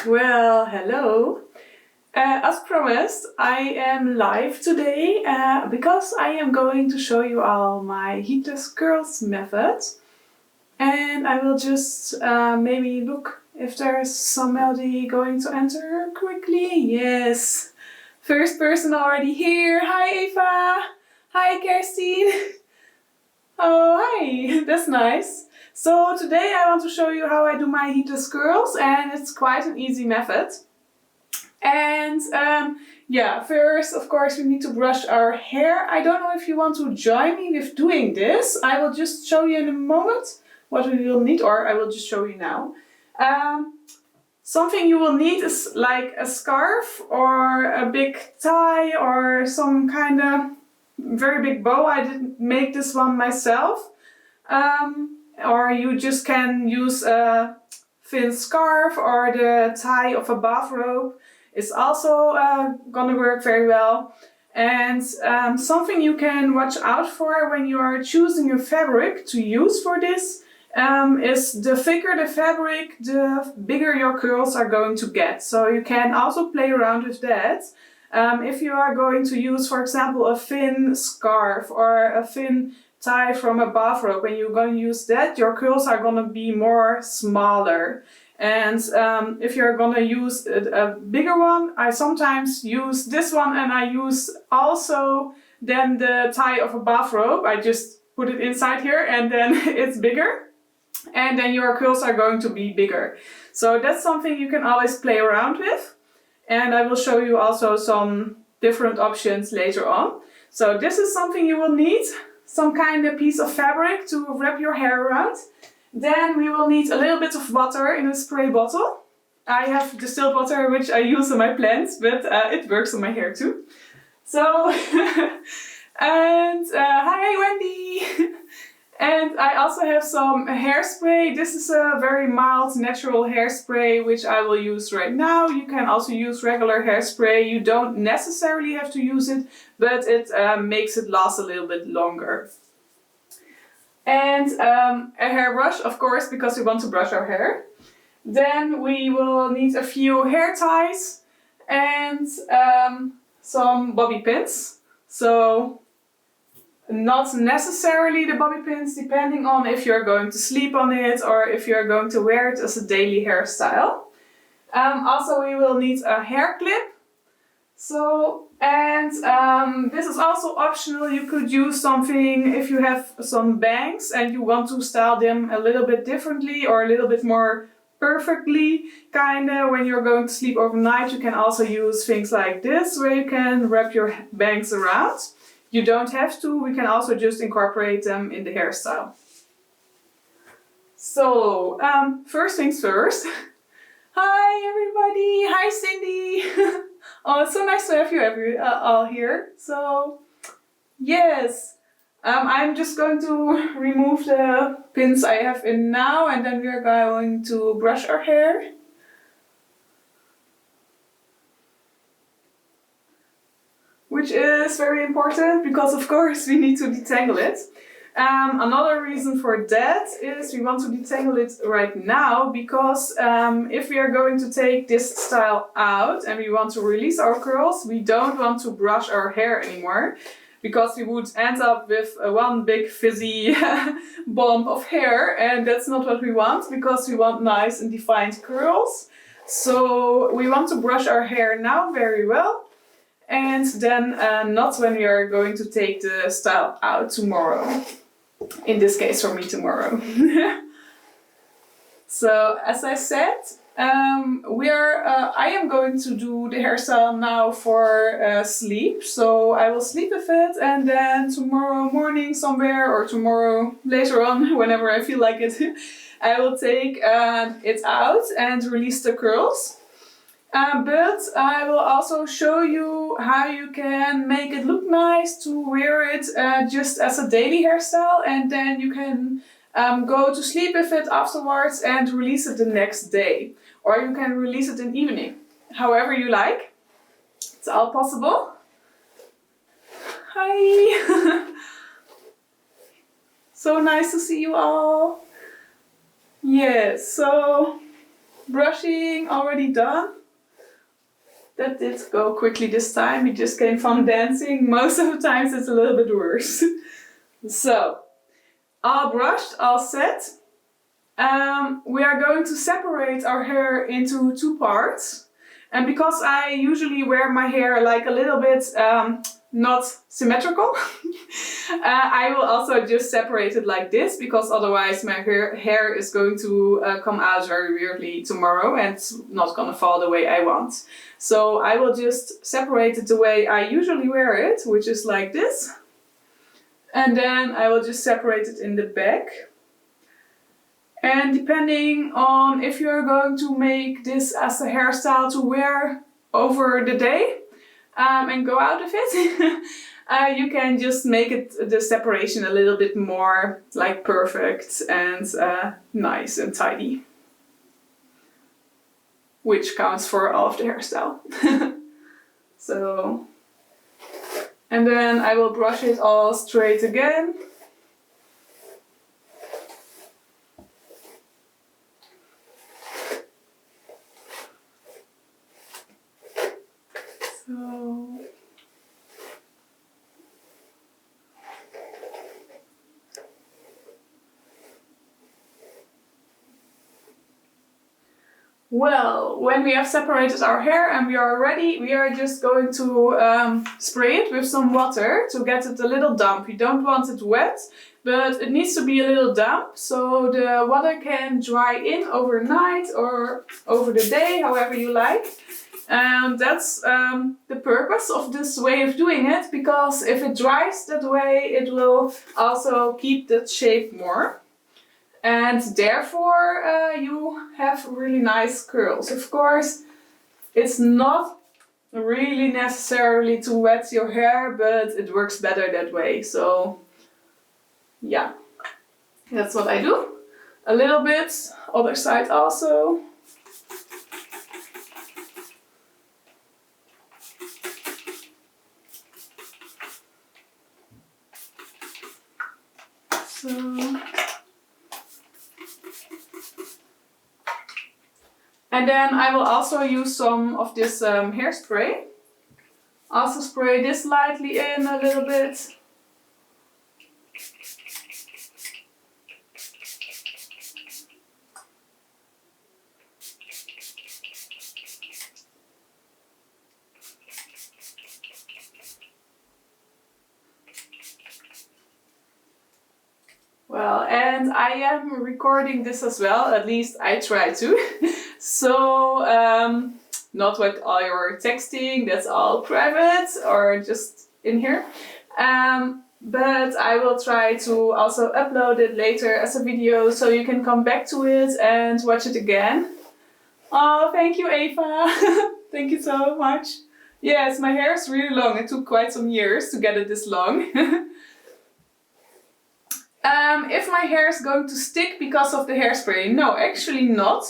Well, hello. As promised, I am live today because I am going to show you all my heatless curls method. And I will just maybe look if there's somebody going to enter quickly. Yes, first person already here. Hi Eva. Hi Kerstin. Oh, hi. That's nice. So today I want to show you how I do my heatless curls, and it's quite an easy method. And yeah, first of course we need to brush our hair. I don't know if you want to join me with doing this. I will just show you in a moment what we will need, or I will just show you now. Something you will need is like a scarf or a big tie or some kind of very big bow. I didn't make this one myself. Or you just can use a thin scarf or the tie of a bathrobe. It's also gonna work very well. And something you can watch out for when you are choosing a fabric to use for this is the thicker the fabric, the bigger your curls are going to get. So you can also play around with that. If you are going to use, for example, a thin scarf or a thin tie from a bathrobe, when you're going to use that, your curls are going to be more smaller. And if you're going to use a bigger one, I sometimes use this one, and I use also then the tie of a bathrobe. I just put it inside here and then it's bigger. And then your curls are going to be bigger. So that's something you can always play around with. And I will show you also some different options later on. So this is something you will need. Some kind of piece of fabric to wrap your hair around. Then we will need a little bit of water in a spray bottle. I have distilled water which I use on my plants, but it works on my hair too. So, and hi Wendy! And I also have some hairspray. This is a very mild natural hairspray which I will use right now. You can also use regular hairspray. You don't necessarily have to use it, but it makes it last a little bit longer. And a hairbrush, of course, because we want to brush our hair. Then we will need a few hair ties and some bobby pins. So not necessarily the bobby pins, depending on if you're going to sleep on it or if you're going to wear it as a daily hairstyle. Also we will need a hair clip. So, and this is also optional. You could use something if you have some bangs and you want to style them a little bit differently or a little bit more perfectly, kinda when you're going to sleep overnight. You can also use things like this where you can wrap your bangs around. You don't have to, we can also just incorporate them in the hairstyle. So, first things first. Hi everybody! Hi Cindy! Oh, it's so nice to have you all here. So, yes, I'm just going to remove the pins I have in now, and then we are going to brush our hair. Which is very important because of course we need to detangle it. Another reason for that is we want to detangle it right now because if we are going to take this style out and we want to release our curls, we don't want to brush our hair anymore because we would end up with one big fizzy bomb of hair, and that's not what we want because we want nice and defined curls. So we want to brush our hair now very well. And then not when we are going to take the style out tomorrow. In this case for me tomorrow. So as I said, I am going to do the hairstyle now for sleep. So I will sleep with it, and then tomorrow morning somewhere, or tomorrow later on, whenever I feel like it, I will take it out and release the curls. But I will also show you how you can make it look nice to wear it just as a daily hairstyle, and then you can go to sleep with it afterwards and release it the next day. Or you can release it in the evening, however you like. It's all possible. Hi! So nice to see you all. Yes, so brushing already done. That did go quickly this time. We just came from dancing. Most of the times it's a little bit worse. So, all brushed, all set. We are going to separate our hair into 2 parts. And because I usually wear my hair like a little bit not symmetrical, I will also just separate it like this, because otherwise my hair is going to come out very weirdly tomorrow and it's not gonna fall the way I want. So I will just separate it the way I usually wear it, which is like this. And then I will just separate it in the back. And depending on if you're going to make this as a hairstyle to wear over the day and go out of it, you can just make it the separation a little bit more like perfect and nice and tidy. Which counts for all of the hairstyle. So, and then I will brush it all straight again. Well, when we have separated our hair and we are ready, we are just going to spray it with some water to get it a little damp. We don't want it wet, but it needs to be a little damp so the water can dry in overnight or over the day, however you like. And that's the purpose of this way of doing it, because if it dries that way, it will also keep that shape more. And therefore you have really nice curls. Of course, it's not really necessarily to wet your hair, but it works better that way. So yeah, that's what I do. A little bit, other side also. So. And then I will also use some of this hairspray. Also spray this lightly in a little bit. Well, and I am recording this as well, at least I try to. So, not with all your texting, that's all private or just in here. But I will try to also upload it later as a video so you can come back to it and watch it again. Oh, thank you, Eva. Thank you so much. Yes, my hair is really long. It took quite some years to get it this long. If my hair is going to stick because of the hairspray, no, actually not.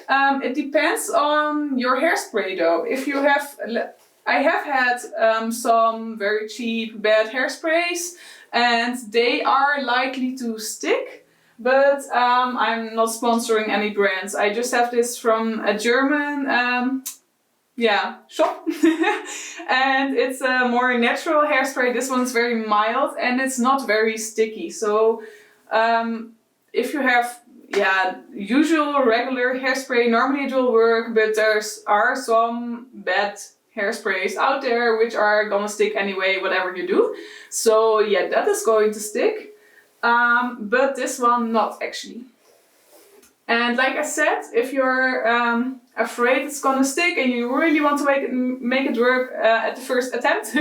It depends on your hairspray though. If you have, I have had some very cheap bad hairsprays and they are likely to stick, but I'm not sponsoring any brands. I just have this from a German shop and it's a more natural hairspray. This one's very mild and it's not very sticky. So if you have usual regular hairspray, normally it will work, but there are some bad hairsprays out there which are gonna stick anyway, whatever you do. So yeah, that is going to stick, but this one not actually. And like I said, if you're afraid it's gonna stick and you really want to make it work at the first attempt,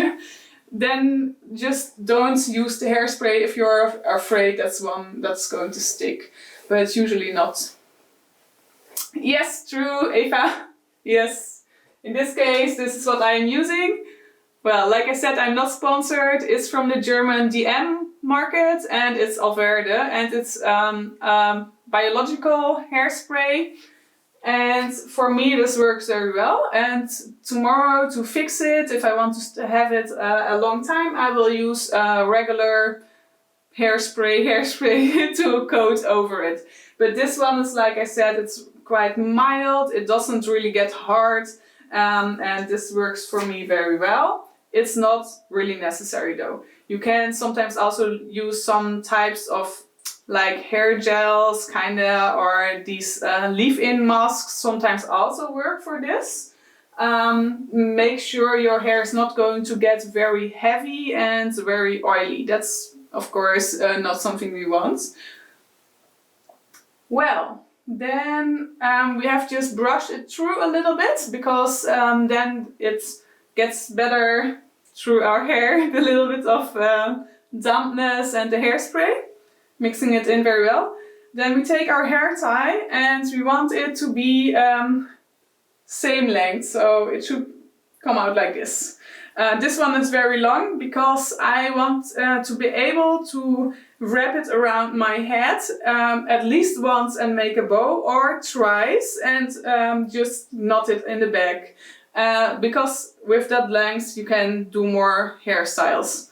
then just don't use the hairspray if you're afraid that's one that's going to stick. But it's usually not. Yes, true, Eva. Yes. In this case, this is what I am using. Well, like I said, I'm not sponsored. It's from the German DM market and it's Alverde and it's biological hairspray. And for me, this works very well. And tomorrow, to fix it, if I want to have it a long time, I will use regular hairspray to coat over it. But this one is, like I said, it's quite mild. It doesn't really get hard, and this works for me very well. It's not really necessary though. You can sometimes also use some types of like hair gels kinda, or these leave-in masks sometimes also work for this. Make sure your hair is not going to get very heavy and very oily. That's of course not something we want. Well, then we have just brushed it through a little bit, because then it gets better through our hair, the little bit of dampness and the hairspray, mixing it in very well. Then we take our hair tie and we want it to be same length, so it should come out like this. This one is very long because I want to be able to wrap it around my head at least once and make a bow, or twice and just knot it in the back. Because with that length you can do more hairstyles.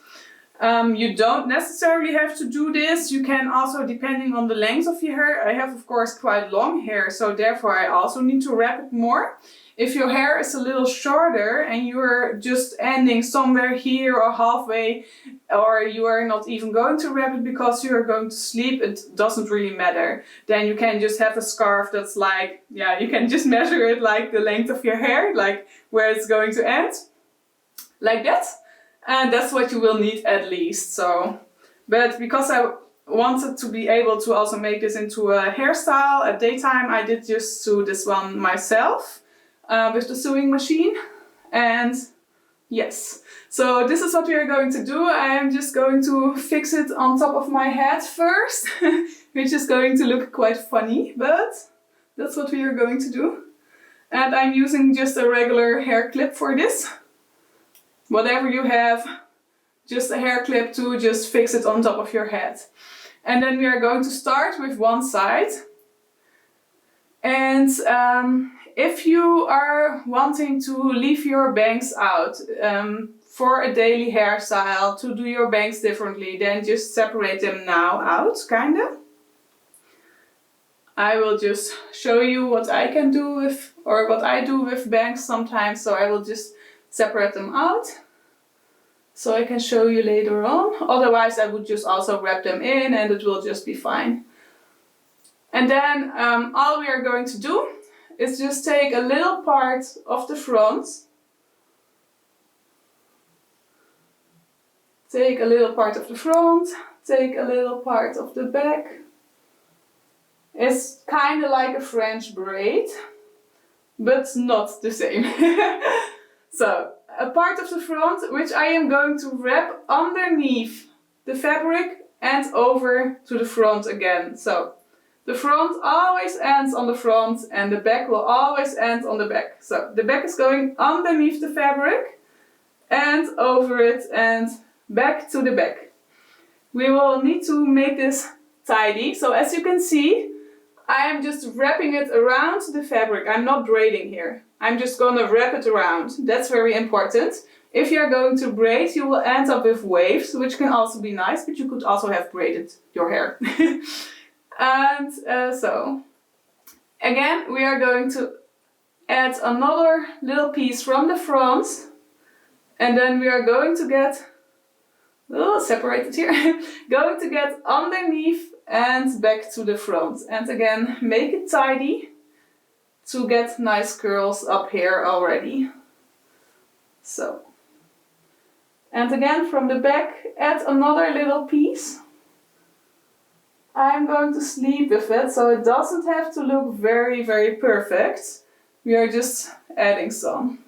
You don't necessarily have to do this. You can also, depending on the length of your hair, I have of course quite long hair, so therefore I also need to wrap it more. If your hair is a little shorter and you're just ending somewhere here or halfway, or you are not even going to wrap it because you're going to sleep, it doesn't really matter. Then you can just have a scarf that's like, yeah, you can just measure it like the length of your hair, like where it's going to end, like that. And that's what you will need at least. So, but because I wanted to be able to also make this into a hairstyle at daytime, I did just sew this one myself with the sewing machine. And yes, so this is what we are going to do. I am just going to fix it on top of my head first, which is going to look quite funny, but that's what we are going to do. And I'm using just a regular hair clip for this. Whatever you have, just a hair clip to just fix it on top of your head. And then we are going to start with one side. And if you are wanting to leave your bangs out for a daily hairstyle, to do your bangs differently, then just separate them now out, kinda. I will just show you what I can do with, or what I do with bangs sometimes, so I will just separate them out, so I can show you later on. Otherwise I would just also wrap them in and it will just be fine. And then all we are going to do is just take a little part of the front, take a little part of the front, take a little part of the back. It's kind of like a French braid, but not the same. So, a part of the front which I am going to wrap underneath the fabric and over to the front again. So, the front always ends on the front and the back will always end on the back. So, the back is going underneath the fabric and over it and back to the back. We will need to make this tidy. So, as you can see, I am just wrapping it around the fabric. I'm not braiding here. I'm just gonna wrap it around. That's very important. If you're going to braid, you will end up with waves, which can also be nice, but you could also have braided your hair. And so, again, we are going to add another little piece from the front, and then we are going to get, separated here, going to get underneath and back to the front. And again, make it tidy to get nice curls up here already. So, and again from the back, add another little piece. I'm going to sleep with it, so it doesn't have to look very, very perfect. We are just adding some.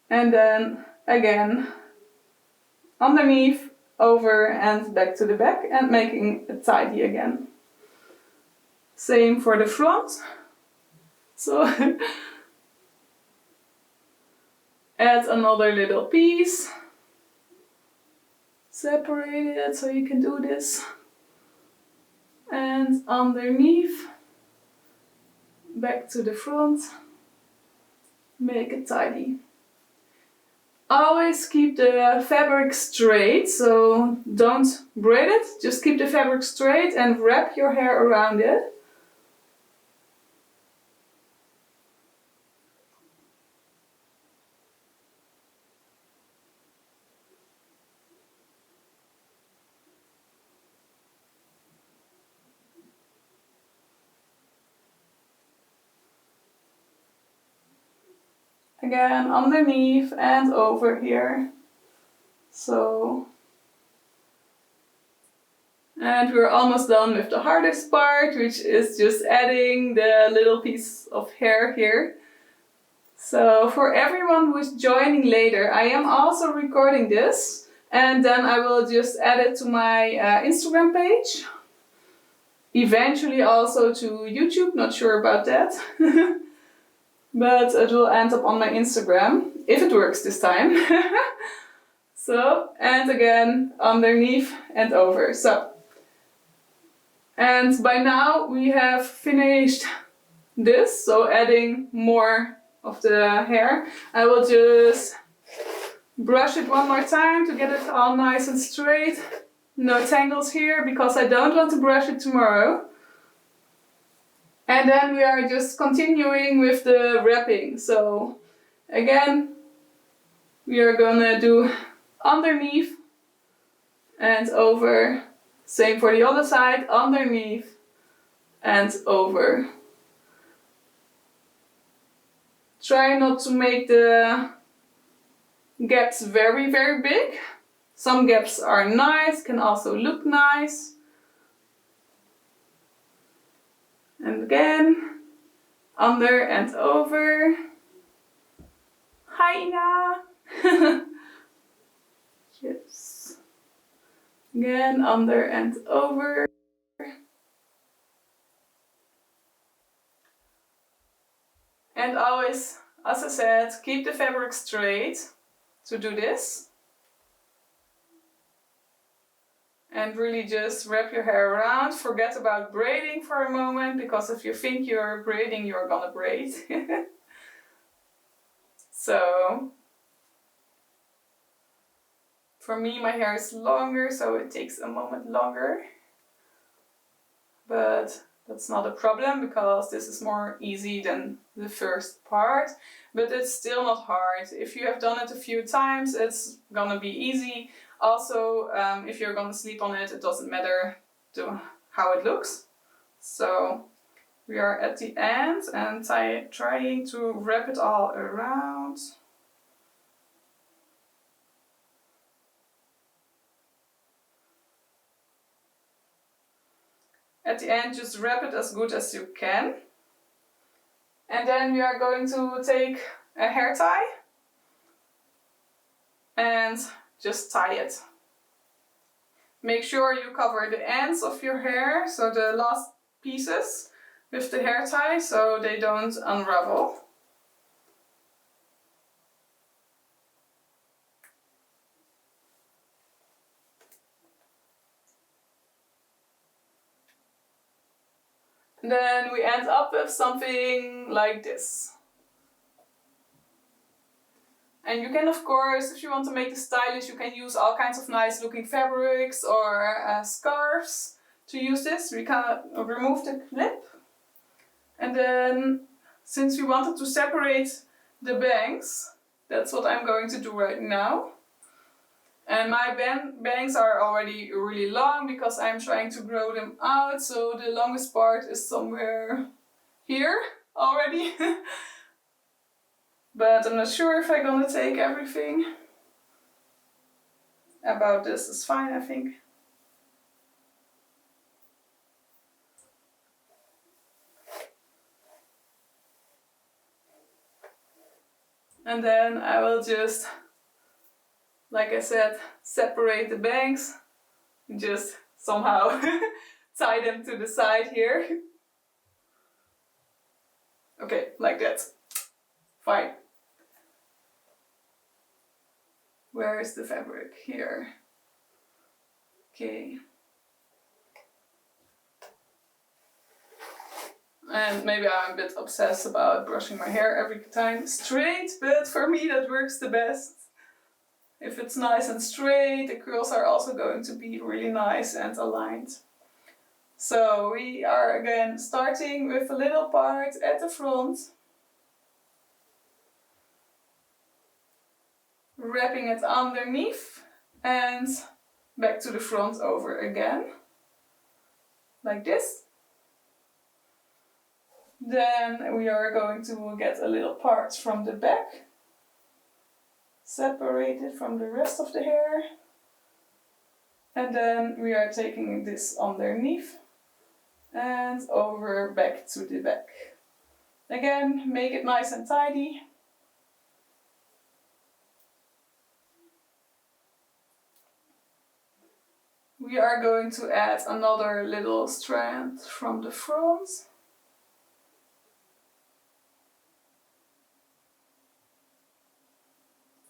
And then again, underneath, over and back to the back, and making it tidy again. Same for the front. So add another little piece. Separate it so you can do this. And underneath, back to the front. Make it tidy. Always keep the fabric straight, so don't braid it, just keep the fabric straight and wrap your hair around it. Again, underneath and over here. So, and we're almost done with the hardest part, which is just adding the little piece of hair here. So for everyone who's joining later, I am also recording this, and then I will just add it to my Instagram page. Eventually also to YouTube, not sure about that. But it will end up on my Instagram, if it works this time. So, and again, underneath and over. So, and by now we have finished this, so adding more of the hair. I will just brush it one more time to get it all nice and straight. No tangles here, because I don't want to brush it tomorrow. And then we are just continuing with the wrapping. So again, we are gonna do underneath and over. Same for the other side, underneath and over. Try not to make the gaps very, very big. Some gaps are nice, can also look nice. And again, under and over. Hi Ina! Yes. Again, under and over. And always, as I said, keep the fabric straight to do this. And really just wrap your hair around. Forget about braiding for a moment, because if you think you're braiding, you're gonna braid. So, for me my hair is longer, so it takes a moment longer. But that's not a problem, because this is more easy than the first part. But it's still not hard. If you have done it a few times, it's gonna be easy. Also, if you're gonna sleep on it, it doesn't matter how it looks. So we are at the end and trying to wrap it all around. At the end, just wrap it as good as you can. And then we are going to take a hair tie and just tie it. Make sure you cover the ends of your hair, so the last pieces, with the hair tie, so they don't unravel. And then we end up with something like this. And you can, of course, if you want to make it stylish, you can use all kinds of nice looking fabrics or scarves to use this. We can remove the clip. And then, since we wanted to separate the bangs, that's what I'm going to do right now. And my bangs are already really long, because I'm trying to grow them out. So the longest part is somewhere here already. But I'm not sure if I'm gonna take everything. About this is fine, I think. And then I will just, like I said, separate the bangs. Just somehow tie them to the side here. Okay, like that. Fine. Where is the fabric? Here. Okay. And maybe I'm a bit obsessed about brushing my hair every time straight, but for me that works the best. If it's nice and straight, the curls are also going to be really nice and aligned. So we are again starting with a little part at the front, wrapping it underneath and back to the front over again, like this. Then we are going to get a little part from the back, separate it from the rest of the hair, and then we are taking this underneath and over back to the back. Again, make it nice and tidy. We are going to add another little strand from the front.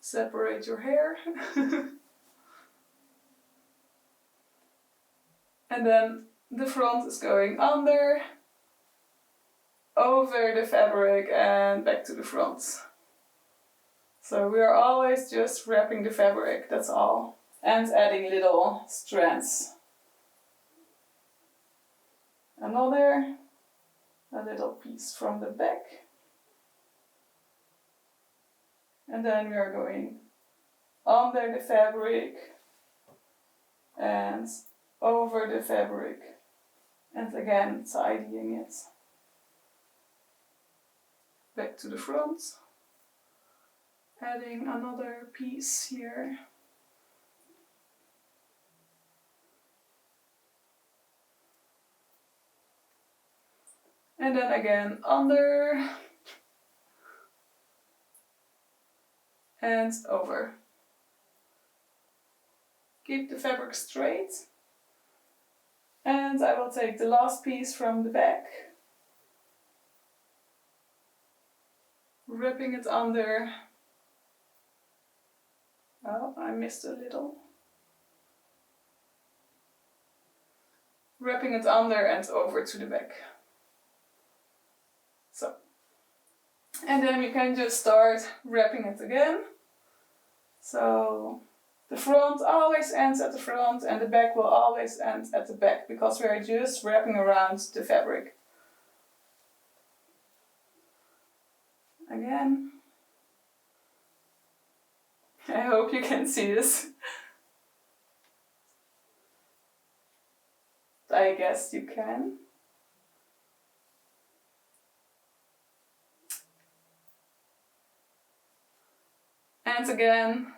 Separate your hair. And then the front is going under, over the fabric and back to the front. So we are always just wrapping the fabric, that's all. And adding little strands. Another, a little piece from the back. And then we are going under the fabric and over the fabric. And again, tidying it. Back to the front. Adding another piece here. And then again under and over. Keep the fabric straight. And I will take the last piece from the back, wrapping it under. Oh, I missed a little. Wrapping it under and over to the back. So. And then you can just start wrapping it again. So the front always ends at the front and the back will always end at the back because we are just wrapping around the fabric. Again. I hope you can see this. I guess you can. And again,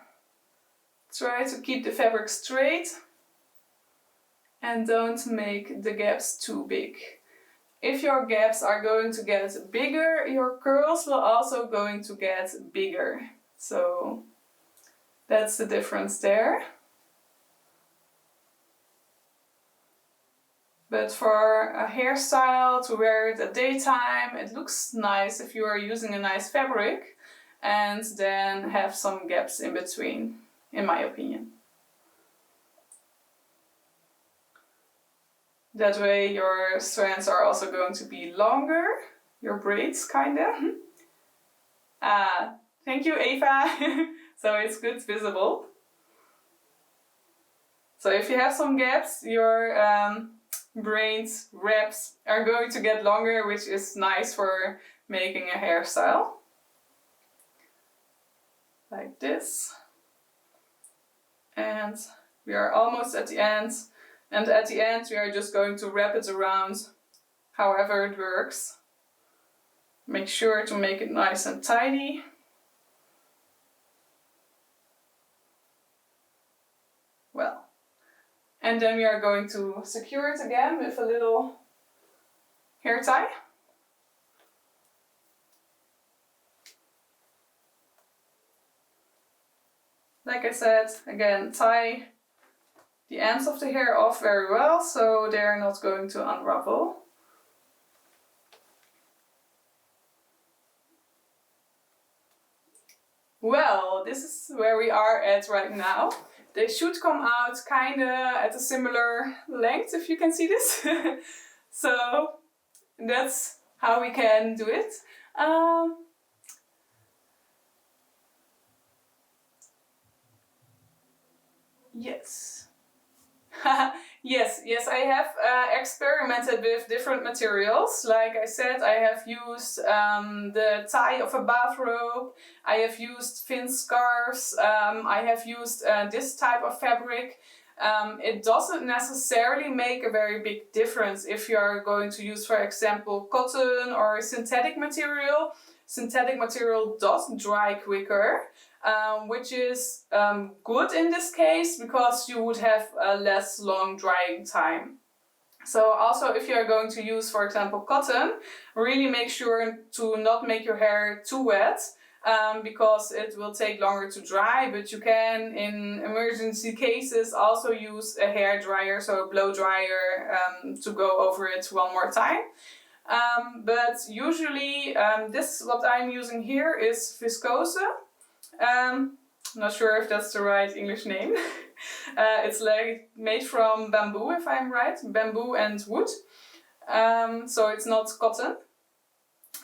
try to keep the fabric straight and don't make the gaps too big. If your gaps are going to get bigger, your curls will also going to get bigger. So that's the difference there. But for a hairstyle to wear it at daytime, it looks nice if you are using a nice fabric and then have some gaps in between, in my opinion. That way your strands are also going to be longer, your braids kinda. Thank you, Eva. So it's good visible. So if you have some gaps, your braids, wraps are going to get longer, which is nice for making a hairstyle. Like this. And we are almost at the end. And at the end we are just going to wrap it around however it works. Make sure to make it nice and tidy. Well. And then we are going to secure it again with a little hair tie. Like I said, again, tie the ends of the hair off very well so they're not going to unravel. Well, this is where we are at right now. They should come out kinda at a similar length, if you can see this. So that's how we can do it. Yes. Yes, I have experimented with different materials. Like I said, I have used the tie of a bathrobe, I have used thin scarves, I have used this type of fabric. It doesn't necessarily make a very big difference if you are going to use, for example, cotton or synthetic material. Synthetic material does dry quicker. Which is good in this case because you would have a less long drying time. So also if you are going to use, for example, cotton, really make sure to not make your hair too wet because it will take longer to dry, but you can in emergency cases also use a hair dryer, so a blow dryer, to go over it one more time. But usually this what I'm using here is viscose. I'm not sure if that's the right English name. It's like made from bamboo, if I'm right, bamboo and wood. So it's not cotton.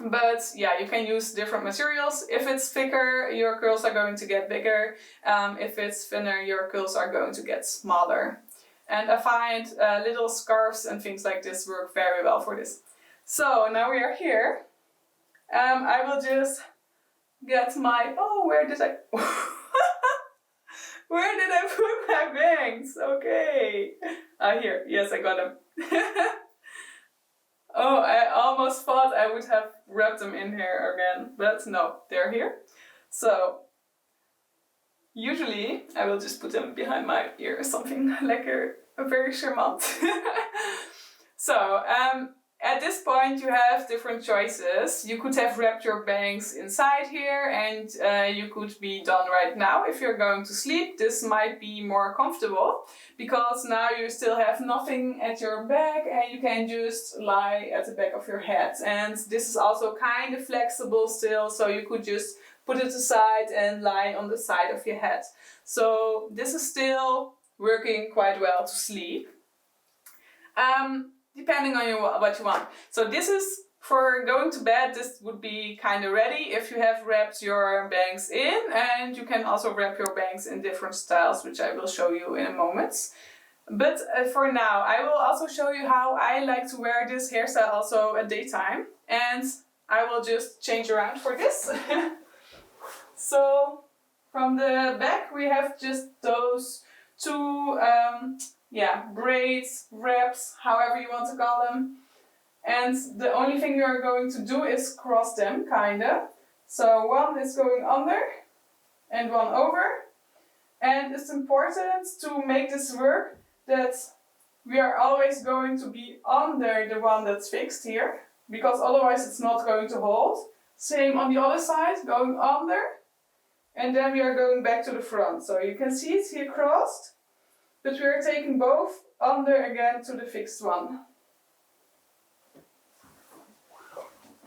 But yeah, you can use different materials. If it's thicker, your curls are going to get bigger. If it's thinner, your curls are going to get smaller. And I find little scarves and things like this work very well for this. So now we are here. I will just get my, where did I put my bangs? Okay. Here, yes, I got them. Oh, I almost thought I would have wrapped them in here again, but no, they're here. So, usually I will just put them behind my ear or something, like a very charmant. So, at this point you have different choices. You could have wrapped your bangs inside here and you could be done right now. If you're going to sleep, this might be more comfortable because now you still have nothing at your back and you can just lie at the back of your head. And this is also kind of flexible still, so you could just put it aside and lie on the side of your head. So this is still working quite well to sleep. Depending on what you want. So this is for going to bed. This would be kind of ready if you have wrapped your bangs in, and you can also wrap your bangs in different styles, which I will show you in a moment. But for now, I will also show you how I like to wear this hairstyle also at daytime, and I will just change around for this. So from the back we have just those two braids, wraps, however you want to call them. And the only thing we are going to do is cross them, kinda. So one is going under and one over. And it's important to make this work that we are always going to be under the one that's fixed here, because otherwise it's not going to hold. Same on the other side, going under, and then we are going back to the front. So you can see it's here crossed. But we are taking both under again to the fixed one.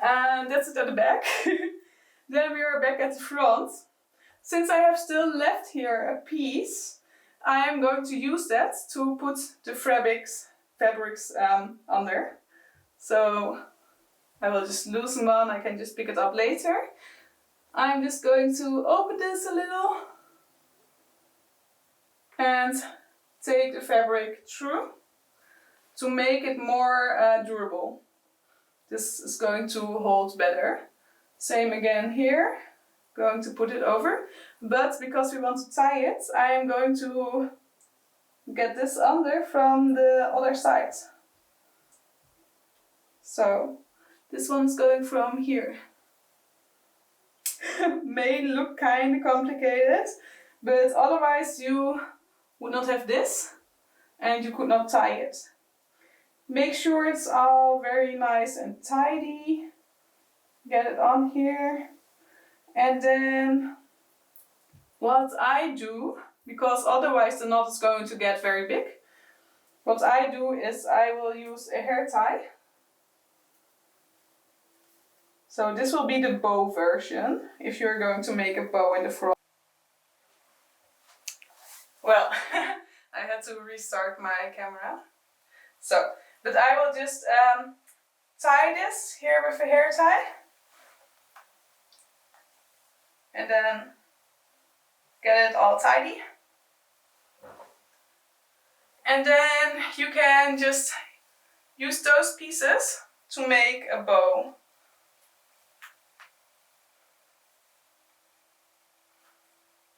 And that's it at the back. Then we are back at the front. Since I have still left here a piece, I am going to use that to put the fabrics under. So I will just loosen one, I can just pick it up later. I'm just going to open this a little and take the fabric through to make it more durable. This is going to hold better. Same again here, going to put it over. But because we want to tie it, I am going to get this under from the other side. So this one's going from here. May look kind of complicated, but otherwise you would not have this and you could not tie it. Make sure it's all very nice and tidy. Get it on here. And then what I do, because otherwise the knot is going to get very big, what I do is I will use a hair tie. So this will be the bow version, if you're going to make a bow in the front. Well, I had to restart my camera. So, but I will just tie this here with a hair tie. And then get it all tidy. And then you can just use those pieces to make a bow.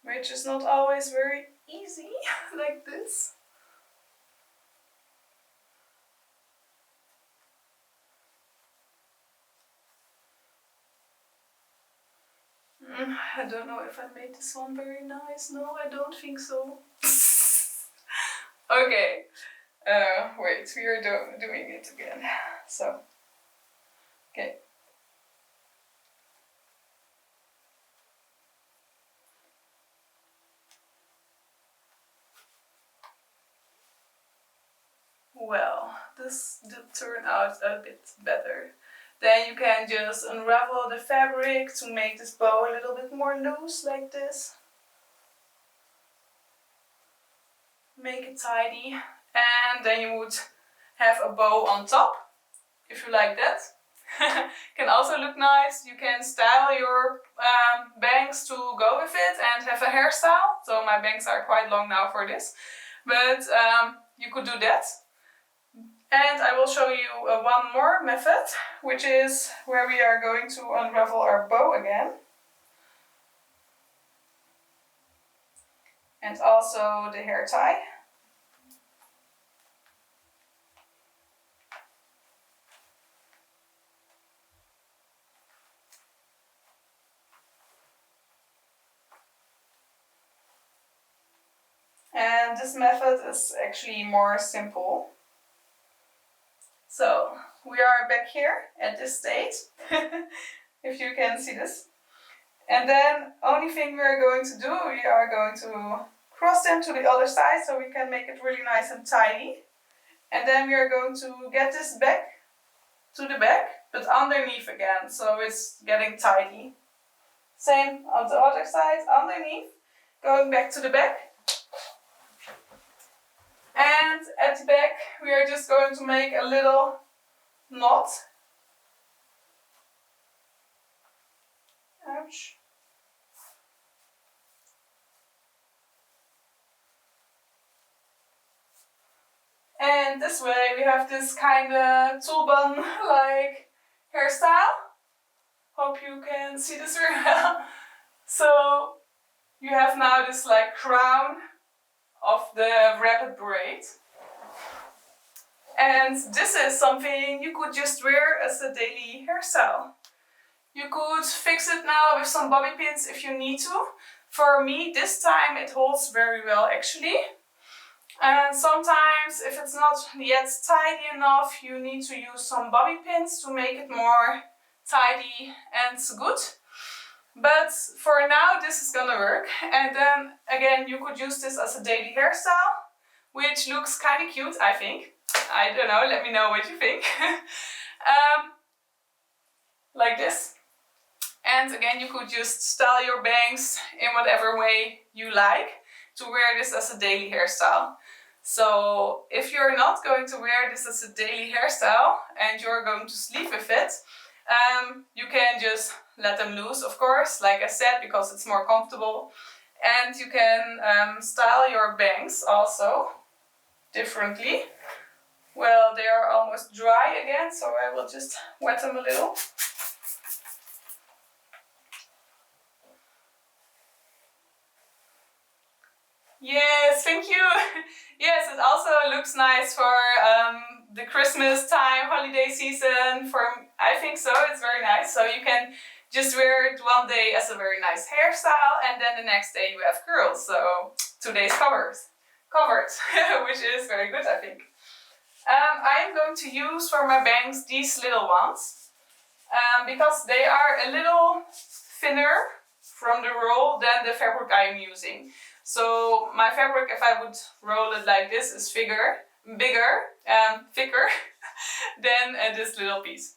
Which is not always very easy, like this. I don't know if I made this one very nice. No, I don't think so. Okay. Wait, we are doing it again. So, okay. Well, this did turn out a bit better. Then you can just unravel the fabric to make this bow a little bit more loose, like this. Make it tidy. And then you would have a bow on top, if you like that. Can also look nice. You can style your bangs to go with it and have a hairstyle. So my bangs are quite long now for this. But you could do that. And I will show you one more method, which is where we are going to unravel our bow again. And also the hair tie. And this method is actually more simple. So we are back here at this stage, if you can see this. And then only thing we are going to do, we are going to cross them to the other side so we can make it really nice and tidy. And then we are going to get this back to the back, but underneath again, so it's getting tidy. Same on the other side, underneath, going back to the back. And at the back we are just going to make a little knot. Ouch. And this way we have this kind of turban like hairstyle. Hope you can see this very well. So you have now this like crown of the rabbit braid. And this is something you could just wear as a daily hairstyle. You could fix it now with some bobby pins if you need to. For me, this time it holds very well actually. And sometimes if it's not yet tidy enough, you need to use some bobby pins to make it more tidy and good. But for now this is gonna work. And then again you could use this as a daily hairstyle, which looks kind of cute, I think. I don't know, let me know what you think. Like this. And again you could just style your bangs in whatever way you like to wear this as a daily hairstyle. So if you're not going to wear this as a daily hairstyle and you're going to sleep with it, you can just let them loose, of course, like I said, because it's more comfortable. And you can style your bangs also differently. Well, they are almost dry again, so I will just wet them a little. Yes, thank you. Yes, it also looks nice for the Christmas time, holiday season. I think so, it's very nice. So you can just wear it one day as a very nice hairstyle and then the next day you have curls. So 2 days covered, which is very good, I think. I'm going to use for my bangs these little ones because they are a little thinner from the roll than the fabric I'm using. So my fabric, if I would roll it like this, is bigger, thicker than this little piece.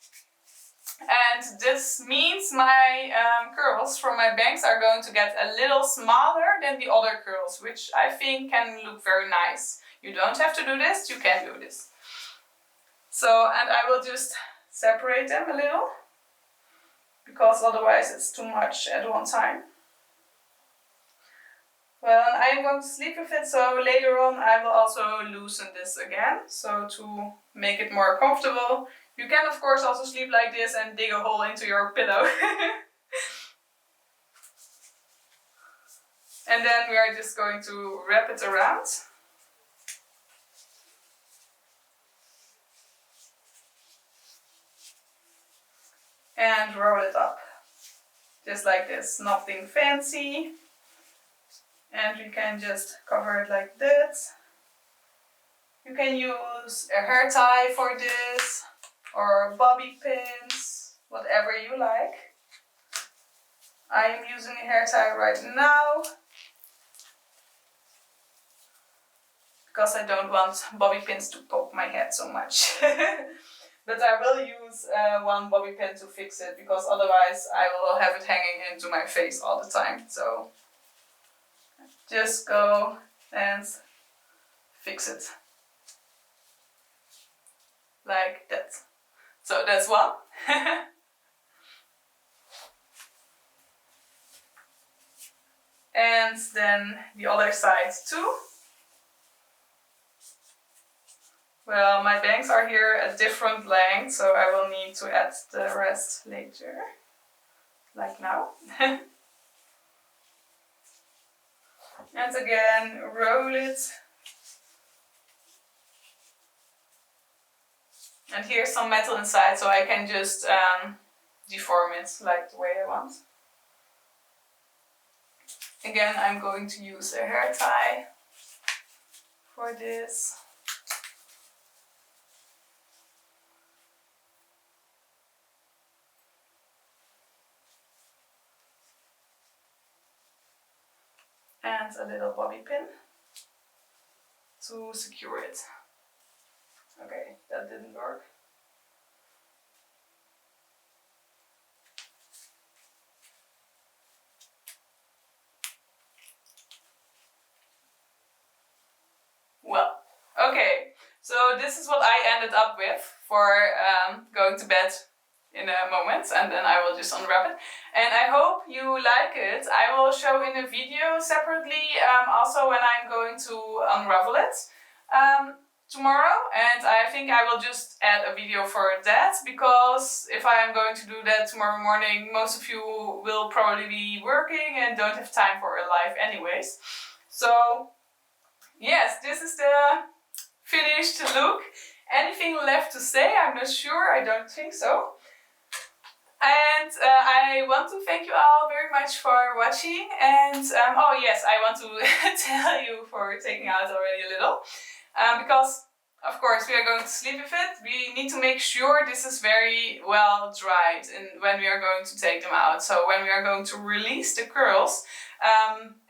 And this means my curls from my bangs are going to get a little smaller than the other curls, which I think can look very nice. You don't have to do this, you can do this. So, and I will just separate them a little, because otherwise it's too much at one time. Well, and I'm going to sleep with it, so later on I will also loosen this again, so to make it more comfortable. You can of course also sleep like this and dig a hole into your pillow. And then we are just going to wrap it around. And roll it up. Just like this, nothing fancy. And we can just cover it like this. You can use a hair tie for this, or bobby pins, whatever you like. I am using a hair tie right now, because I don't want bobby pins to pop my head so much. But I will use one bobby pin to fix it, because otherwise I will have it hanging into my face all the time. So just go and fix it. Like that. So that's one. And then the other side too. Well, my bangs are here at different lengths, so I will need to add the rest later. Like now. And again, roll it. And here's some metal inside, so I can just deform it like the way I want. Again, I'm going to use a hair tie for this. And a little bobby pin to secure it. Okay, that didn't work. Well, okay, so this is what I ended up with for going to bed in a moment, and then I will just unwrap it. And I hope you like it. I will show in a video separately also when I'm going to unravel it tomorrow, and I think I will just add a video for that, because if I am going to do that tomorrow morning, most of you will probably be working and don't have time for a live anyways. So yes, this is the finished look. Anything left to say? I'm not sure, I don't think so. And I want to thank you all very much for watching, and oh yes, I want to tell you for taking out already a little, because of course we are going to sleep with it. We need to make sure this is very well dried when we are going to take them out. So when we are going to release the curls,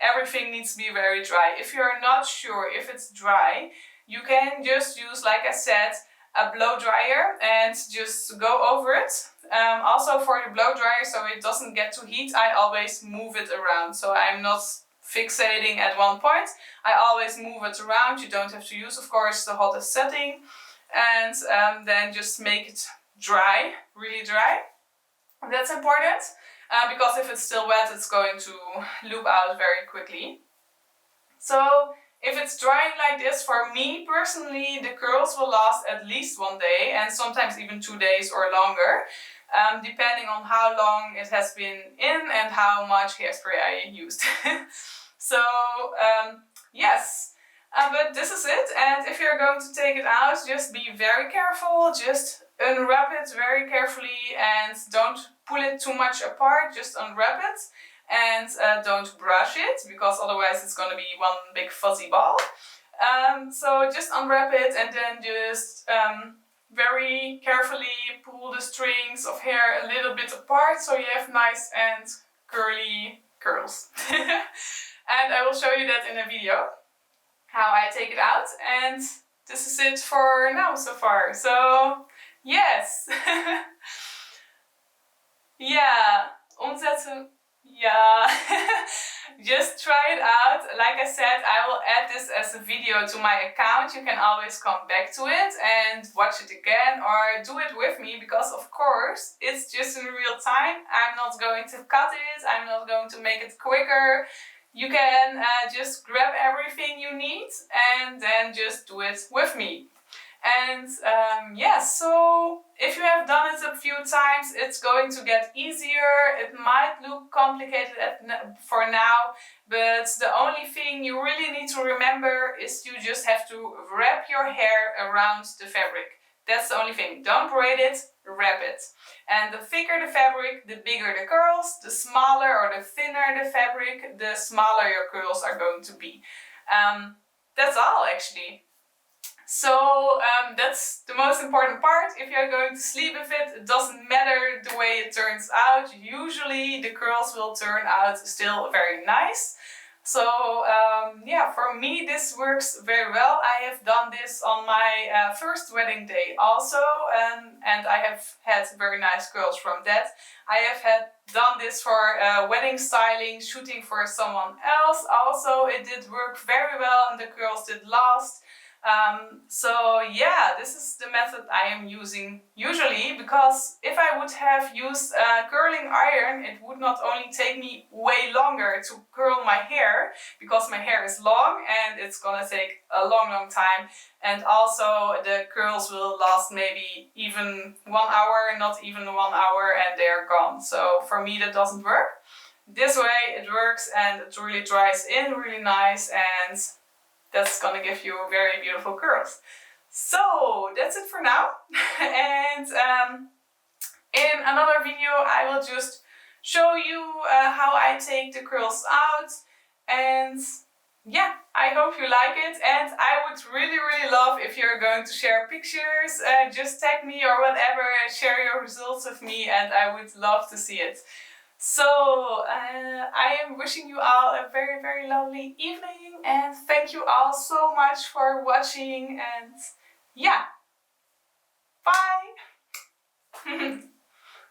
everything needs to be very dry. If you are not sure if it's dry, you can just use, like I said, a blow dryer and just go over it. Also for the blow dryer, so it doesn't get too heat, I always move it around. So I'm not fixating at one point. I always move it around. You don't have to use, of course, the hottest setting. And then just make it dry, really dry. That's important, because if it's still wet, it's going to loop out very quickly. So if it's drying like this, for me personally, the curls will last at least 1 day, and sometimes even 2 days or longer, depending on how long it has been in and how much hairspray I used. So yes, but this is it. And if you're going to take it out, just be very careful. Just unwrap it very carefully and don't pull it too much apart. Just unwrap it. And don't brush it, because otherwise it's going to be one big fuzzy ball. So just unwrap it and then just very carefully pull the strings of hair a little bit apart, so you have nice and curly curls. And I will show you that in a video, how I take it out. And this is it for now so far. So yes. Yeah, omzetten. Yeah, just try it out. Like I said, I will add this as a video to my account. You can always come back to it and watch it again, or do it with me, because of course it's just in real time. I'm not going to cut it, I'm not going to make it quicker. you can just grab everything you need and then just do it with me. And so if you have done it a few times, it's going to get easier. It might look complicated for now, but the only thing you really need to remember is you just have to wrap your hair around the fabric. That's the only thing. Don't braid it, wrap it. And the thicker the fabric, the bigger the curls. The smaller or the thinner the fabric, the smaller your curls are going to be. That's all actually. So that's the most important part. If you're going to sleep with it, it doesn't matter the way it turns out. Usually the curls will turn out still very nice. So for me this works very well. I have done this on my first wedding day also, and I have had very nice curls from that. I have done this for wedding styling, shooting for someone else. Also, it did work very well and the curls did last. This is the method I am using usually, because if I would have used a curling iron, it would not only take me way longer to curl my hair, because my hair is long and it's gonna take a long time, and also the curls will last maybe even 1 hour, not even 1 hour, and they're gone. So for me that doesn't work. This way it works and it really dries in really nice, and that's gonna give you very beautiful curls. So that's it for now. And in another video I will just show you how I take the curls out. And yeah, I hope you like it, and I would really love if you're going to share pictures. Just tag me or whatever, share your results with me, and I would love to see it. So I am wishing you all a very lovely evening, and thank you all so much for watching, and yeah,